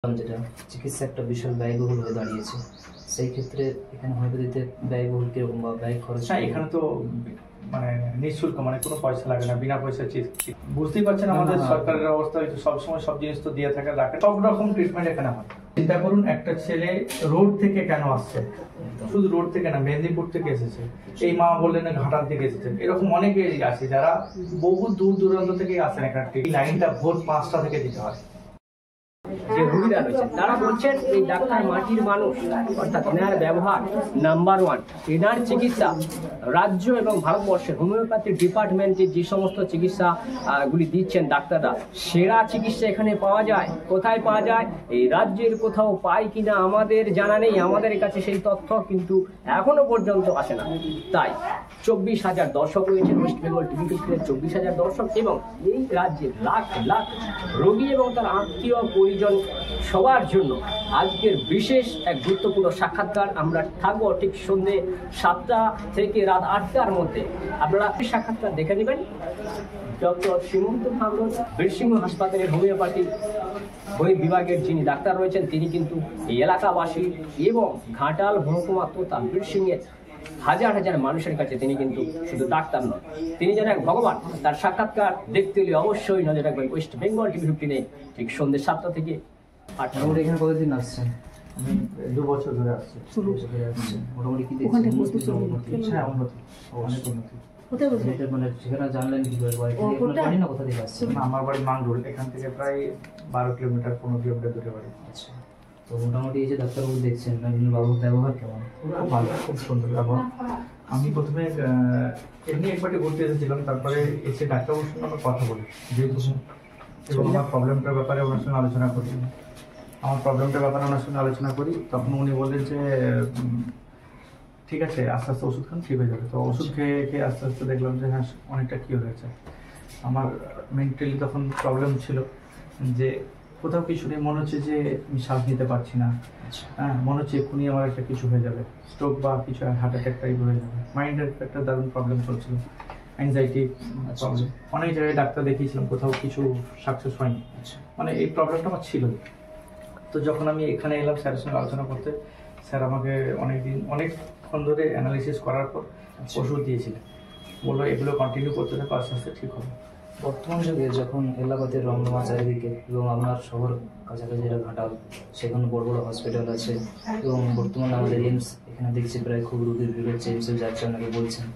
যেটা চিকিৎসা একটা বিশাল ব্যয়বহুল হয়ে দাঁড়িয়েছে, সেই ক্ষেত্রে এখানে হোমিওপ্যাথিতে ব্যয়বহুল কিরকম বা ব্যয় খরচ? হ্যাঁ, এখানে তো মানে নিঃশুল্ক, মানে কোনো পয়সা লাগে না, বিনা পয়সা চিকিৎসা। বুঝতেই পারছেন আমাদের সরকারের অবস্থা, সবসময় সব জিনিস তো দিয়ে থাকে, রাখে, সব রকম ট্রিটমেন্ট এখানে হয়। চিন্তা করুন, একটা ছেলে রোড থেকে কেন আসছে, শুধু রোড থেকে না, মেদিনীপুর থেকে এসেছে, এই মা বললেন ঘাটাল থেকে এসেছে, এরকম অনেকে আছে যারা বহু দূর দূরান্ত থেকে আসেন এখানে। এই লাইনটা ভোর 5টা থেকে দিতে হয়। যে রোগীরা রয়েছেন তারা বলছেন এই ডাক্তার মাটির মানুষ, অর্থাৎ এনার ব্যবহার নাম্বার 1। এনার চিকিৎসা রাজ্য এবং ভারতবর্ষের হোমিওপ্যাথি ডিপার্টমেন্টে যে সমস্ত চিকিৎসা গুলি দিচ্ছেন ডাক্তাররা, সেরা চিকিৎসা এখানে পাওয়া যায়। কোথায় পাওয়া যায়? এই রাজ্যের কোথাও পাই কিনা আমাদের জানা নেই, আমাদের কাছে সেই তথ্য কিন্তু এখনো পর্যন্ত আসে না। তাই 24,000 দর্শক রয়েছেন ওয়েস্ট বেঙ্গল টিভি 24,000 দর্শক, এবং এই রাজ্যের লাখ লাখ রোগী এবং তার আত্মীয় পরিজন সবার জন্য আজকের বিশেষ এক গুরুত্বপূর্ণ সাক্ষাৎকার। আমরা থাকবো ঠিক সন্ধ্যে 7টা থেকে রাত 8টার মধ্যে। আপনারা সাক্ষাৎকার দেখে নেবেন। ডক্টর শ্রীমন্ত ভাগবত বীরসিংহ হাসপাতালের হোমিওপ্যাথি বিভাগের যিনি ডাক্তার রয়েছেন, তিনি কিন্তু এই এলাকাবাসী এবং ঘাটাল মহকুমা তথা বীরসিংহের হাজার হাজার মানুষের কাছে তিনি কিন্তু শুধু ডাক্তার নন, তিনি যেন এক ভগবান। তার সাক্ষাৎকার দেখতে হলে অবশ্যই নজর রাখবেন ওয়েস্ট বেঙ্গল টিভি 15-এ ঠিক সন্ধ্যে 7টা থেকে 8টা। এখানে কতদিন আসছেন? আমি 2 বছর ধরে আসছি। মোটামুটি কি দেখছেন? হ্যাঁ, উন্নতি, অনেক উন্নতি। মানে সেখানে জানলেন কি করে? জানি না কোথা থেকে আসছেন। আমার বাড়ি মাংরুল, এখান থেকে প্রায় 12 কিলোমিটার 15 কিলোমিটার দূরে বাড়ি। আচ্ছা, তো মোটামুটি এই যে ডাক্তারবাবু দেখছেন, বাবুর ব্যবহার কেমন? খুব ভালো, খুব সুন্দর ব্যবহার। আমি প্রথমে এমনি একবারটি ঘুরতে এসেছিলাম, তারপরে এসে ডাক্তারবাবুর সঙ্গে আমরা কথা বলি, যেহেতু এবং আমার প্রবলেমটার ব্যাপারে ওনার সঙ্গে আলোচনা করি। তখন উনি বললেন যে ঠিক আছে, আস্তে আস্তে ওষুধ খান, ঠিক হয়ে যাবে। তো ওষুধ খেয়ে খেয়ে আস্তে আস্তে দেখলাম যে হ্যাঁ, অনেকটা কী হয়েছে। আমার মেন্টালি তখন প্রবলেম ছিল যে কোথাও কিছু নেই, মনে হচ্ছে যে আমি শ্বাস নিতে পারছি না। হ্যাঁ, মনে হচ্ছে এক্ষুনি আমার একটা কিছু হয়ে যাবে, স্ট্রোক বা কিছু হার্ট অ্যাটাক টাইপ হয়ে যাবে। মাইন্ডের একটা দারুণ প্রবলেম চলছিল, অ্যাংজাইটি প্রবলেম। অনেক জায়গায় ডাক্তার দেখিয়েছিলাম, কোথাও কিছু সাকসেস হয়নি। মানে এই প্রবলেমটা আমার ছিল। তো যখন আমি এখানে এলাম স্যারের সঙ্গে আলোচনা করতে, স্যার আমাকে অনেকক্ষণ ধরে অ্যানালিসিস করার পর ওষুধ দিয়েছিলেন, বললো এগুলো কন্টিনিউ করতে থাকো, আস্তে আস্তে ঠিক হবে। বর্তমান যুগে যখন এলাকাতে রমরমা চারিদিকে, এবং আপনার শহর কাছাকাছি যেটা ঘাটাল, সেখানে বড় বড় হসপিটাল আছে, এবং বর্তমানে আমাদের এইমস এখানে দেখছি প্রায় খুব রোগীর ভিড় হচ্ছে, এইমসে যাচ্ছে অনেকে বলছেন।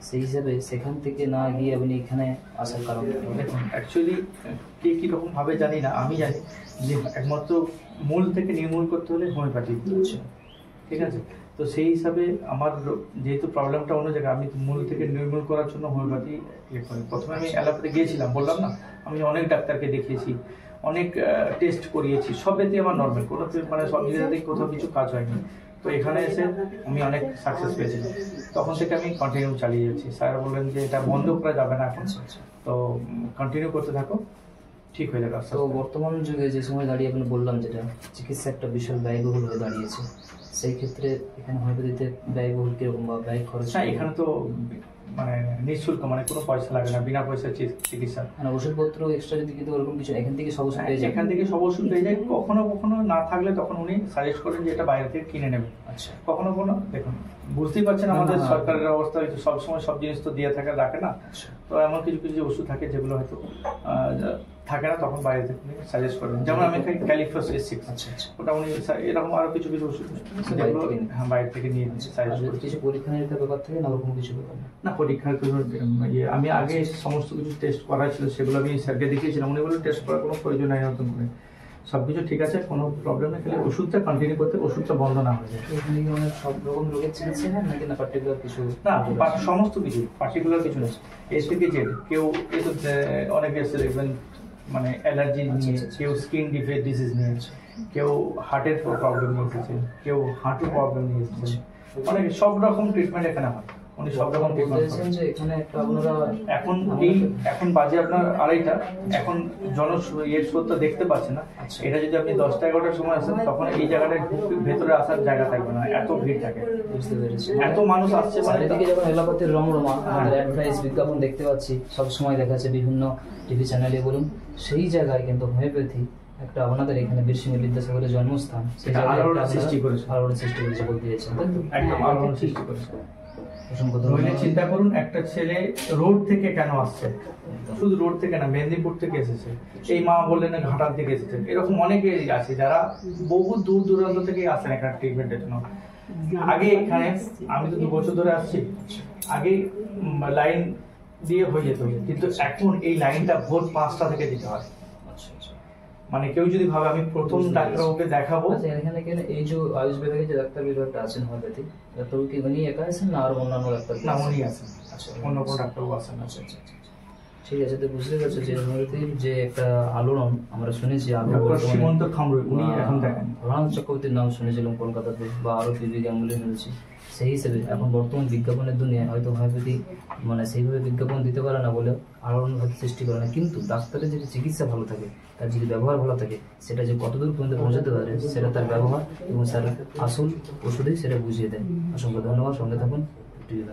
সেই হিসাবে সেখান থেকে না গিয়ে আপনি এখানে আসার কারণ? দেখুন, অ্যাকচুয়ালি কে কীরকমভাবে জানি না, আমি জানি যে একমাত্র মূল থেকে নির্মূল করতে হলে হোমিওপ্যাথি, ঠিক আছে? তো সেই হিসাবে আমার যেহেতু প্রবলেমটা অন্য জায়গায়, আমি মূল থেকে নির্মূল করার জন্য হোমিওপ্যাথি করি। প্রথমে আমি এলাকাতে গিয়েছিলাম, বললাম না, আমি অনেক ডাক্তারকে দেখিয়েছি, অনেক টেস্ট করিয়েছি, সবেতে আমার নর্মাল, কোনো মানে সব জায়গাতেই কোথাও কিছু কাজ হয়নি। তো এখানে এসে আমি অনেক সাকসেস পেয়েছিলাম, তখন থেকে আমি কন্টিনিউ চালিয়ে যাচ্ছি। স্যার বললেন যে এটা বন্ধ করা যাবে না এখন, তো কন্টিনিউ করতে থাকো, ঠিক হয়ে যাবে। তো বর্তমান যুগে যে সময় দাঁড়িয়ে আপনি বললাম যেটা চিকিৎসা একটা বিশাল ব্যয়বহুল হয়ে দাঁড়িয়েছে, সেই ক্ষেত্রে এখানে হোমিওপ্যাথিতে ব্যয়বহুল কিরকম বা ব্যয় খরচ? হ্যাঁ, এখানে তো মানে নিঃশুল্ক, মানে কোনো পয়সা লাগে না, বিনা পয়সা চিকিৎসা। মানে ওষুধপত্র এক্সট্রা যদি কিন্তু ওরকম কিছু এখান থেকে সব ওষুধ পেয়ে যায়? এখান থেকে সব ওষুধ পেয়ে যায়। কখনো কখনো না থাকলে তখন উনি সাজেস্ট করেন যে এটা বাইরে থেকে কিনে নেবেন। আচ্ছা, কখনো কখনো দেখুন, বুঝতেই পারছেন আমাদের সরকারের অবস্থা, সবসময় সব জিনিস তো দিয়ে থাকে, রাখে না। তো এমন কিছু কিছু ওষুধ থাকে যেগুলো হয়তো থাকে না, তখন বাইরে থেকে সাজেস্ট করেন। যেমন আমি খাই ক্যালিফ্রস S6, ওটা উনি এরকম আরো কিছু কিছু ওষুধ যেগুলো বাইরে থেকে নিয়ে সাজেস্ট করেন। কিছু পরীক্ষা নিরীক্ষার ব্যাপার থেকে না, ওরকম কিছু ব্যাপার না, পরীক্ষার আমি আগে সমস্ত কিছু টেস্ট করা ছিল, সেগুলো আমি স্যারকে দেখিয়েছিলাম। উনি বললেন টেস্ট করার কোনো প্রয়োজন নাই, নতুন করে সব কিছু ঠিক আছে, কোনো প্রবলেম নেই, খালি ওষুধটা কন্টিনিউ করতে, ওষুধটা বন্ধ না হয়ে যায়। এখানে কি মানে সব রকম রোগের চিকিৎসা হয় নাকি না পার্টিকুলার কিছু? না, সমস্ত কিছু, পার্টিকুলার কিছু নেই। এর থেকে যে কেউ অনেকে এসে দেখবেন মানে অ্যালার্জি নিয়ে, কেউ স্কিন ডিজিজ নিয়ে, কেউ হার্টের প্রবলেম নিয়ে এসেছে, কেউ হাঁটুর প্রবলেম নিয়ে এসেছে, অনেক সব রকম ট্রিটমেন্ট এখানে হয়। উনি সব রকম ট্রিটমেন্ট যে এখানে একটা আপনারা এখন বাজে আপনার 2:30, এখন স্রোতটা দেখতে পাচ্ছেন না। এটা যদি আপনি 10টা-11টার সময় আসেন, তখন এই জায়গাটায় ভেতরে আসার জায়গা থাকবে না, এত ভিড় থাকে, বুঝতে পেরেছি। এত মানুষ আসছে। চারিদিকে যখন এলাকাতে রমরমা, আমাদের অ্যাডভার্টাইজ বিজ্ঞাপন দেখতে পাচ্ছি, সব সময় দেখাচ্ছে বিভিন্ন টিভি চ্যানেলে বলুন, সেই জায়গায় কিন্তু হোমিওপ্যাথি একটা আপনাদের এখানে বীরসিংহ বিদ্যাসাগরের জন্মস্থান, সেই এটা জায়গায় আলোড়ন একটা সৃষ্টি করেছে। আলোড়ন সৃষ্টি করেছে বলতে চাইছেন, তাই তো? একদম আলোড়ন সৃষ্টি করেছে। অসংখ্য নইলে ধন্যবাদ। চিন্তা করুন, একটা ছেলে রোড থেকে কেন আসছে, একদম। শুধু রোড থেকে না, মেদিনীপুর থেকে এসেছে, এই মা বললেন না ঘাটাল থেকে এসেছে, এরকম অনেকেই আছে যারা বহু দূর দূরান্ত থেকে আসেন এখানে ট্রিটমেন্টের জন্য। আগে এখানে আমি তো 2 বছর ধরে আসছি, আগে লাইন দিয়ে হয়ে যেত, কিন্তু এখন এই লাইনটা ভোর 5টা থেকে দিতে হয়। আচ্ছা আচ্ছা। মানে কেউ যদি ভাবে আমি প্রথম ডাক্তারবাবুকে দেখাবো, আচ্ছা, এখানে কেন এই যে আয়ুষ বিভাগে যে ডাক্তার বিভাগটা আছেন হোমিওপ্যাথি ডাক্তারবাবু কি উনি একা আছেন না আর অন্যান্য ডাক্তার? না উনি আছেন, আচ্ছা, অন্য কোনো ডাক্তারবাবু আসেন না। আচ্ছা আচ্ছা আচ্ছা। ঠিক আছে, তো বুঝতে পারছো যে হোমিওপ্যাথির যে একটা আলোড়ন আমরা শুনেছি আগে ডক্টর সীমন্ত খামরুই উনি এখন দেখেন। রাম চক্রবর্তীর নাম শুনেছিলাম কলকাতাতে বা আরো বিবেক গাঙ্গুলি শুনেছি। সেই হিসেবে এখন বর্তমান বিজ্ঞাপনের দুনিয়ায় হয়তো হোমিওপ্যাথি মানে সেইভাবে বিজ্ঞাপন দিতে পারে না বলে আলোড়ন হয়তো সৃষ্টি করে না, কিন্তু ডাক্তারের যদি চিকিৎসা ভালো থাকে, তার যদি ব্যবহার ভালো থাকে, সেটা যে কতদূর পর্যন্ত পৌঁছাতে পারে সেটা তার ব্যবহার এবং তার আসল ওষুধেই সেটা বুঝিয়ে দেয়। অসংখ্য ধন্যবাদ, সঙ্গে থাকুন টিভি।